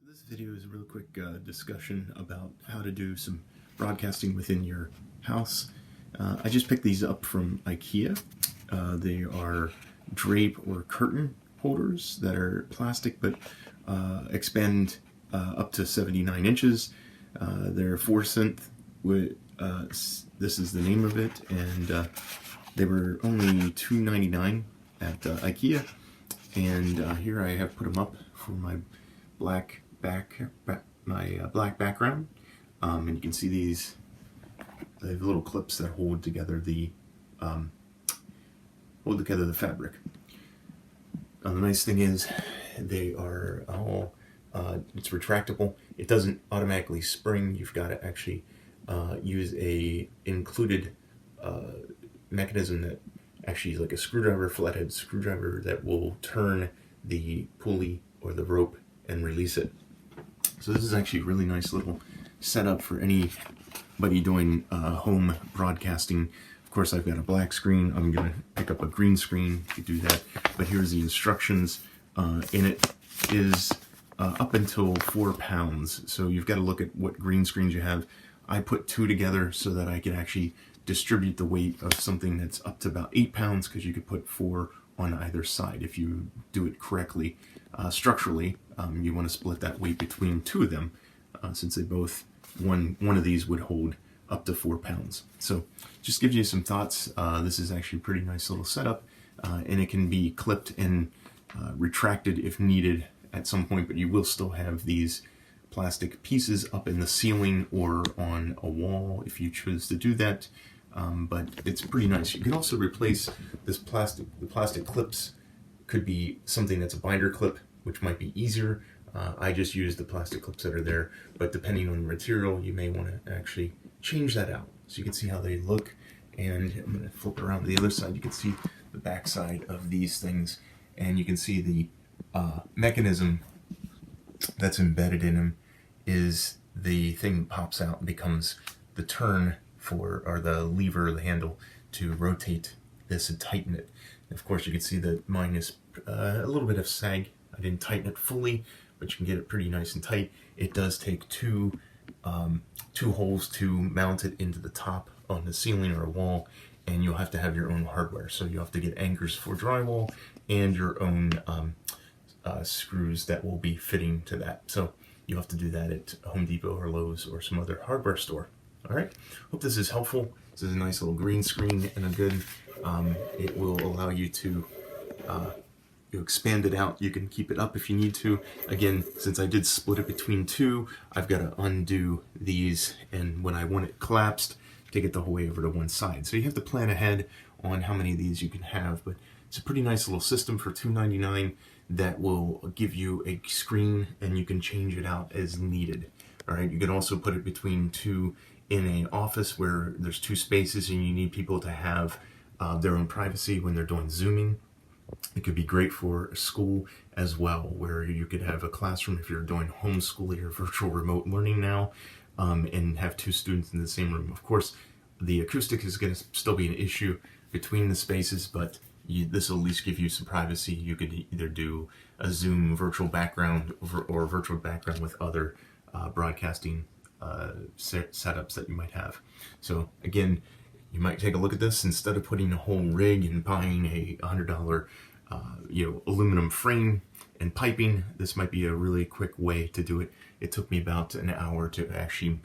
This video is a real quick discussion about how to do some broadcasting within your house. I just picked these up from IKEA. They are drape or curtain holders that are plastic but expand up to 79 inches. They're 4cent. This is the name of it, and they were only $2.99 at IKEA. And here I have put them up for my black background, and you can see these. They have little clips that hold together the fabric. The nice thing is they are all it's retractable. It doesn't automatically spring. You've got to actually use a included mechanism that actually is like a screwdriver, flathead screwdriver, that will turn the pulley or the rope and release it. So this is actually a really nice little setup for anybody doing home broadcasting. Of course, I've got a black screen. I'm going to pick up a green screen to do that. But here's the instructions. In it is up until 4 pounds. So you've got to look at what green screens you have. I put 2 together so that I could actually distribute the weight of something that's up to about 8 pounds, because you could put 4 on either side if you do it correctly. Structurally, you want to split that weight between 2 of them, since they both, one of these would hold up to 4 pounds. So just gives you some thoughts. This is actually a pretty nice little setup, and it can be clipped and retracted if needed at some point, but you will still have these plastic pieces up in the ceiling or on a wall if you choose to do that. But it's pretty nice. You can also replace this plastic. The plastic clips could be something that's a binder clip, which might be easier. I just use the plastic clips that are there, but depending on the material, you may want to actually change that out. So you can see how they look, and I'm going to flip around to the other side. You can see the back side of these things, and you can see the mechanism that's embedded in them is the thing that pops out and becomes the turn for, or the lever, the handle to rotate this and tighten it. And of course, you can see that mine is a little bit of sag. I didn't tighten it fully, but you can get it pretty nice and tight. It does take two holes to mount it into the top on the ceiling or a wall, and you'll have to have your own hardware. So you have to get anchors for drywall and your own screws that will be fitting to that. So you'll have to do that at Home Depot or Lowe's or some other hardware store. All right, hope this is helpful. This is a nice little green screen and a good, it will allow you to you expand it out. You can keep it up if you need to. Again, since I did split it between 2, I've got to undo these, and when I want it collapsed, take it the whole way over to one side. So you have to plan ahead on how many of these you can have, but it's a pretty nice little system for $2.99 that will give you a screen, and you can change it out as needed. All right, you can also put it between 2 in an office where there's 2 spaces and you need people to have their own privacy when they're doing Zooming. It could be great for school as well, where you could have a classroom if you're doing homeschooling or virtual remote learning now, and have 2 students in the same room. Of course, the acoustic is going to still be an issue between the spaces, but this will at least give you some privacy. You could either do a Zoom virtual background or virtual background with other broadcasting setups that you might have. So again, you might take a look at this. Instead of putting a whole rig and buying a $100 aluminum frame and piping, this might be a really quick way to do it. It took me about an hour to actually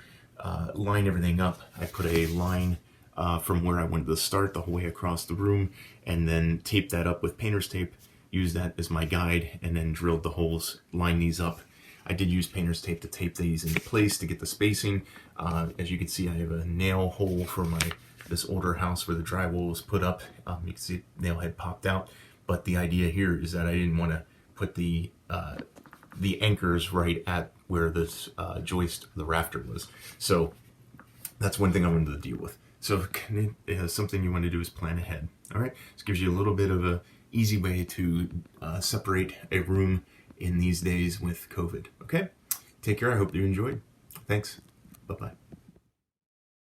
line everything up. I put a line from where I wanted to start the whole way across the room, and then taped that up with painter's tape, used that as my guide, and then drilled the holes, lined these up. I did use painter's tape to tape these into place to get the spacing. As you can see, I have a nail hole for this older house where the drywall was put up. You can see nail head popped out, but the idea here is that I didn't want to put the anchors right at where this joist, the rafter was. So that's one thing I wanted to deal with. So something you want to do is plan ahead. All right, this gives you a little bit of a easy way to separate a room in these days with COVID. Okay, take care. I hope you enjoyed. Thanks. Bye-bye.